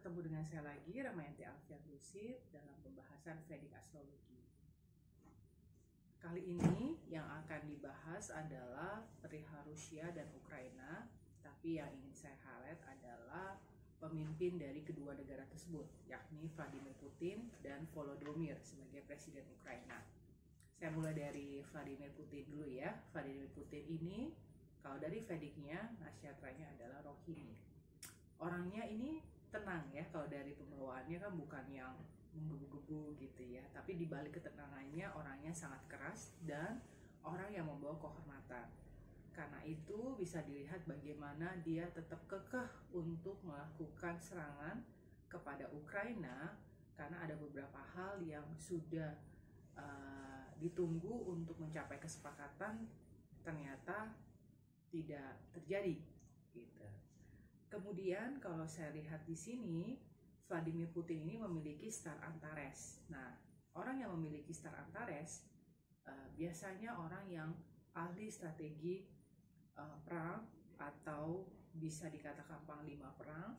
Ketemu dengan saya lagi, Ramayanti Alfian Lusid, dalam pembahasan Vedic Astrologi. Kali ini yang akan dibahas adalah perihal Rusia dan Ukraina, tapi yang ingin saya highlight adalah pemimpin dari kedua negara tersebut, yakni Vladimir Putin dan Volodymyr sebagai Presiden Ukraina. Saya mulai dari Vladimir Putin dulu ya. Vladimir Putin ini, kalau dari Vedicnya, naksyatranya adalah Rohini. Orangnya ini tenang ya, kalau dari pembawaannya kan bukan yang menggebu-gebu gitu ya, tapi dibalik ketenangannya orangnya sangat keras dan orang yang membawa kehormatan. Karena itu bisa dilihat bagaimana dia tetap kekeh untuk melakukan serangan kepada Ukraina, karena ada beberapa hal yang sudah ditunggu untuk mencapai kesepakatan ternyata tidak terjadi gitu. Kemudian kalau saya lihat di sini, Vladimir Putin ini memiliki star Antares. Nah, orang yang memiliki star Antares biasanya orang yang ahli strategi perang, atau bisa dikatakan panglima perang,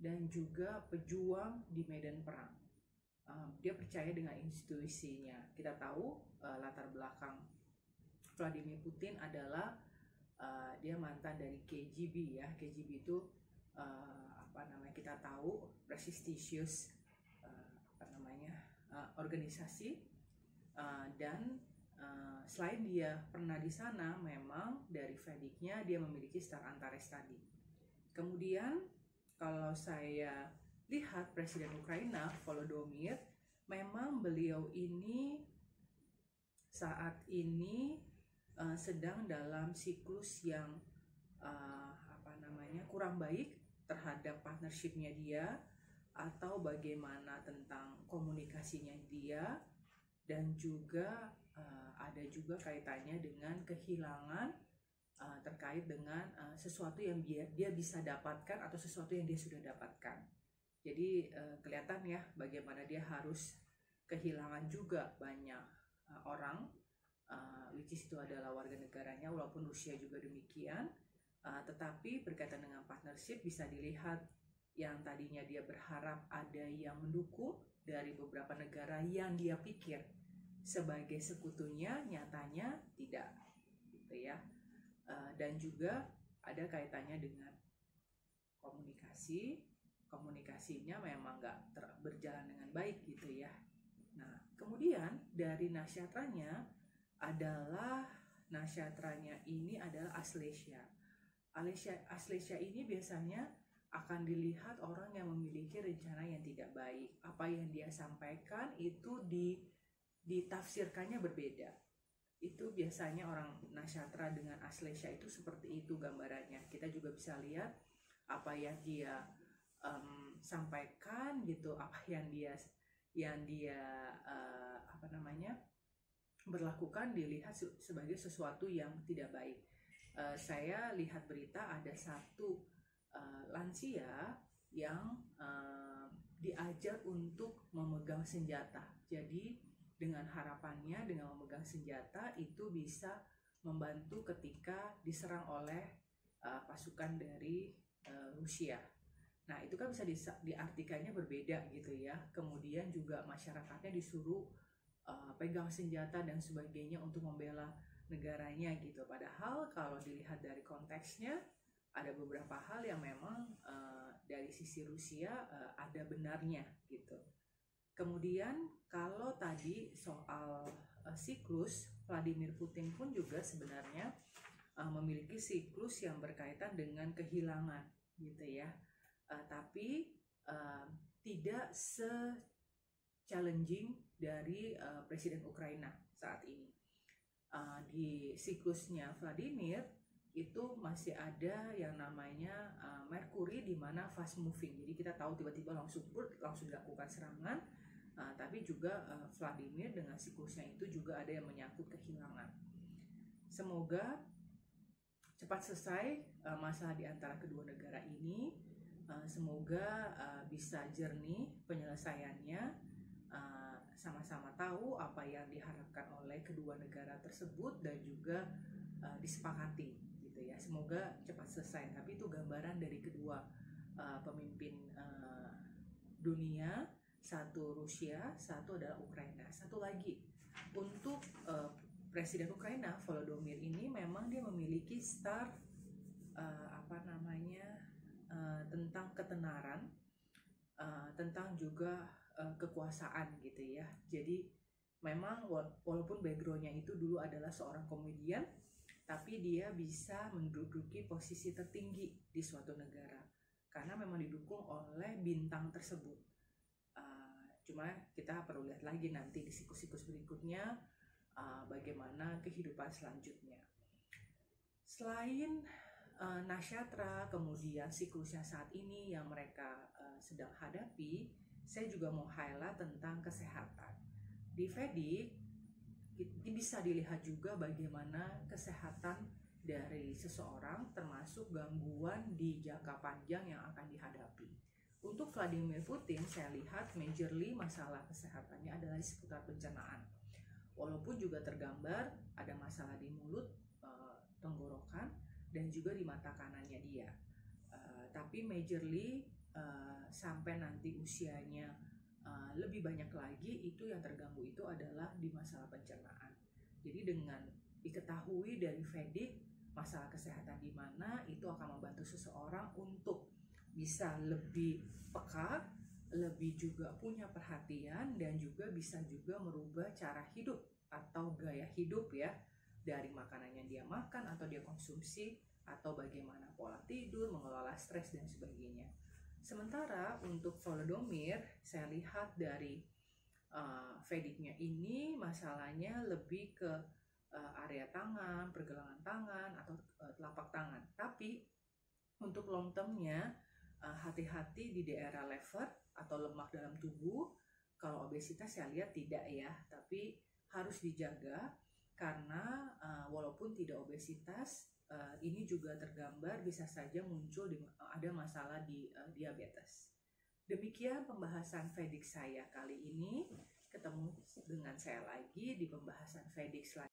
dan juga pejuang di medan perang. Dia percaya dengan institusinya. Kita tahu latar belakang Vladimir Putin adalah dia mantan dari KGB ya. KGB itu kita tahu prestisius organisasi, dan selain dia pernah di sana, memang dari Vedicnya dia memiliki star Antares tadi. Kemudian kalau saya lihat Presiden Ukraina Volodymyr, memang beliau ini saat ini sedang dalam siklus yang kurang baik terhadap partnershipnya dia, atau bagaimana tentang komunikasinya dia, dan juga ada juga kaitannya dengan kehilangan terkait dengan sesuatu yang dia bisa dapatkan atau sesuatu yang dia sudah dapatkan. Jadi kelihatan ya bagaimana dia harus kehilangan juga banyak orang, which is itu adalah warga negaranya, walaupun Rusia juga demikian. Tetapi berkaitan dengan partnership bisa dilihat yang tadinya dia berharap ada yang mendukung dari beberapa negara yang dia pikir sebagai sekutunya, nyatanya tidak gitu ya. Dan juga ada kaitannya dengan komunikasinya memang nggak berjalan dengan baik gitu ya. Nah, kemudian dari naksyatranya ini adalah Aslesya. Aslesya ini biasanya akan dilihat orang yang memiliki rencana yang tidak baik. Apa yang dia sampaikan itu ditafsirkannya berbeda. Itu biasanya orang naksyatra dengan Aslesya itu seperti itu gambarannya. Kita juga bisa lihat apa yang dia sampaikan gitu, apa yang dia berlakukan dilihat sebagai sesuatu yang tidak baik. Saya lihat berita ada satu lansia yang diajar untuk memegang senjata. Jadi dengan harapannya dengan memegang senjata itu bisa membantu ketika diserang oleh pasukan dari Rusia. Nah, itu kan bisa diartikannya berbeda gitu ya. Kemudian juga masyarakatnya disuruh pegang senjata dan sebagainya untuk membela negaranya gitu. Padahal kalau dilihat dari konteksnya, ada beberapa hal yang memang dari sisi Rusia ada benarnya gitu. Kemudian kalau tadi soal siklus, Vladimir Putin pun juga sebenarnya memiliki siklus yang berkaitan dengan kehilangan gitu ya. Tapi tidak se-challenging dari Presiden Ukraina saat ini. Di siklusnya Vladimir itu masih ada yang namanya Merkuri, di mana fast moving. Jadi kita tahu tiba-tiba langsung dilakukan serangan. Tapi juga Vladimir dengan siklusnya itu juga ada yang menyangkut kehilangan. Semoga cepat selesai masalah di antara kedua negara ini. Semoga bisa jernih penyelesaiannya. Sama-sama tahu apa yang diharapkan oleh kedua negara tersebut dan juga disepakati gitu ya. Semoga cepat selesai. Tapi itu gambaran dari kedua pemimpin dunia, satu Rusia, satu adalah Ukraina. Satu lagi untuk Presiden Ukraina Volodymyr ini memang dia memiliki star tentang ketenaran, tentang juga kekuasaan gitu ya. Jadi memang walaupun backgroundnya itu dulu adalah seorang komedian, tapi dia bisa menduduki posisi tertinggi di suatu negara karena memang didukung oleh bintang tersebut. Cuma kita perlu lihat lagi nanti di siklus-siklus berikutnya bagaimana kehidupan selanjutnya. Selain nasyatra, kemudian siklusnya saat ini yang mereka sedang hadapi, saya juga mau highlight tentang kesehatan. Di Vedic bisa dilihat juga bagaimana kesehatan dari seseorang termasuk gangguan di jangka panjang yang akan dihadapi. Untuk Vladimir Putin, saya lihat majorly masalah kesehatannya adalah di seputar pencernaan. Walaupun juga tergambar ada masalah di mulut, tenggorokan, dan juga di mata kanannya dia. Tapi majorly sampai nanti usianya lebih banyak lagi, itu yang terganggu itu adalah di masalah pencernaan. Jadi dengan diketahui dari Vedic masalah kesehatan di mana, itu akan membantu seseorang untuk bisa lebih peka, lebih juga punya perhatian, dan juga bisa juga merubah cara hidup atau gaya hidup ya, dari makanan yang dia makan atau dia konsumsi, atau bagaimana pola tidur, mengelola stres dan sebagainya. Sementara untuk Volodymyr, saya lihat dari Vedicnya ini masalahnya lebih ke area tangan, pergelangan tangan, atau telapak tangan. Tapi untuk long termnya, hati-hati di daerah lever atau lemak dalam tubuh. Kalau obesitas saya lihat tidak ya, tapi harus dijaga karena walaupun tidak obesitas, ini juga tergambar bisa saja muncul ada masalah di diabetes. Demikian pembahasan Vedic saya kali ini. Ketemu dengan saya lagi di pembahasan Vedic selanjutnya.